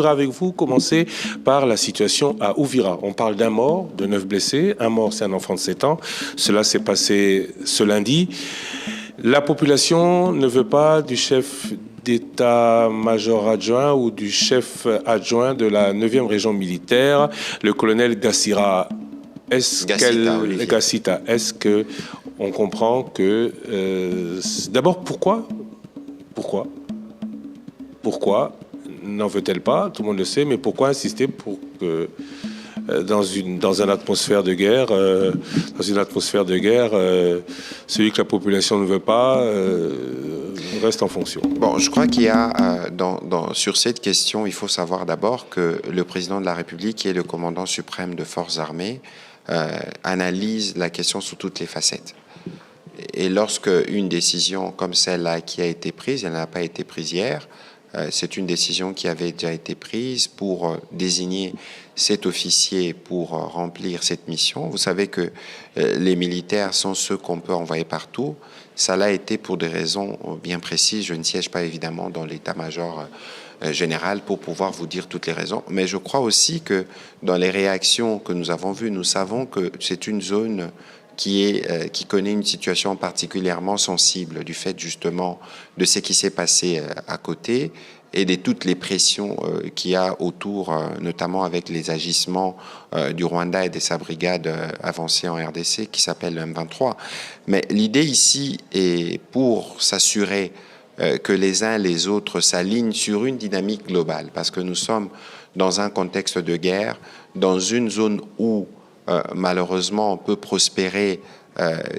Je voudrais avec vous commencer par la situation à Uvira. On parle d'un mort, de 9 blessés. Un mort, c'est un enfant de 7 ans. Cela s'est passé ce lundi. La population ne veut pas du chef d'état-major adjoint ou du chef adjoint de la 9e région militaire, le colonel Gassira. Gassita, est-ce qu'on comprend que... D'abord, pourquoi n'en veut-elle pas? Tout le monde le sait, mais pourquoi insister pour que dans une atmosphère de guerre, celui que la population ne veut pas reste en fonction? Bon, je crois qu'il y a sur cette question, il faut savoir d'abord que le président de la République, qui est le commandant suprême de forces armées, analyse la question sous toutes les facettes. Et lorsque une décision comme celle-là qui a été prise, elle n'a pas été prise hier, c'est une décision qui avait déjà été prise pour désigner cet officier pour remplir cette mission. Vous savez que les militaires sont ceux qu'on peut envoyer partout. Ça l'a été pour des raisons bien précises. Je ne siège pas évidemment dans l'état-major général pour pouvoir vous dire toutes les raisons. Mais je crois aussi que dans les réactions que nous avons vues, nous savons que c'est une zone qui connaît une situation particulièrement sensible du fait justement de ce qui s'est passé à côté et de toutes les pressions qu'il y a autour, notamment avec les agissements du Rwanda et de sa brigade avancée en RDC qui s'appelle le M23. Mais l'idée ici est pour s'assurer que les uns et les autres s'alignent sur une dynamique globale, parce que nous sommes dans un contexte de guerre, dans une zone où malheureusement, on peut prospérer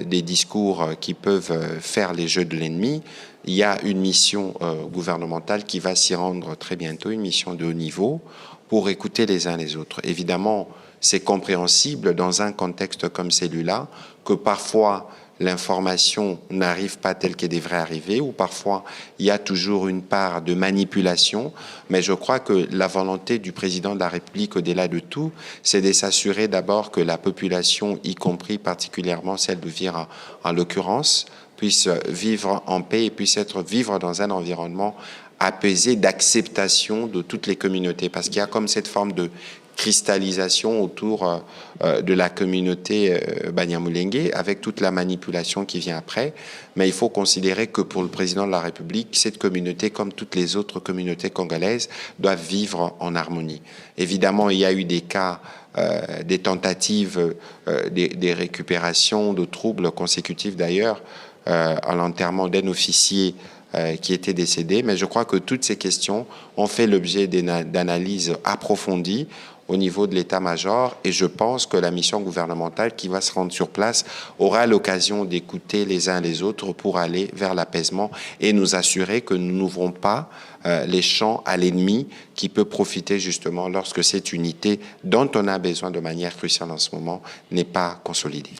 des discours qui peuvent faire les jeux de l'ennemi. Il y a une mission gouvernementale qui va s'y rendre très bientôt, une mission de haut niveau, pour écouter les uns les autres. Évidemment, c'est compréhensible dans un contexte comme celui-là que parfois l'information n'arrive pas telle qu'elle devrait arriver, ou parfois il y a toujours une part de manipulation, mais je crois que la volonté du président de la République, au-delà de tout, c'est de s'assurer d'abord que la population, y compris particulièrement celle d'Uvira en l'occurrence, puisse vivre en paix et puisse vivre dans un environnement apaisé, d'acceptation de toutes les communautés, parce qu'il y a comme cette forme de cristallisation autour de la communauté Banyamulenge, avec toute la manipulation qui vient après. Mais il faut considérer que pour le président de la République, cette communauté, comme toutes les autres communautés congolaises, doivent vivre en harmonie. Évidemment, il y a eu des cas, des tentatives, des récupérations de troubles consécutifs d'ailleurs, à l'enterrement d'un officier qui était décédé. Mais je crois que toutes ces questions ont fait l'objet d'analyses approfondies au niveau de l'état-major, et je pense que la mission gouvernementale qui va se rendre sur place aura l'occasion d'écouter les uns les autres pour aller vers l'apaisement et nous assurer que nous n'ouvrons pas les champs à l'ennemi qui peut profiter justement lorsque cette unité dont on a besoin de manière cruciale en ce moment n'est pas consolidée.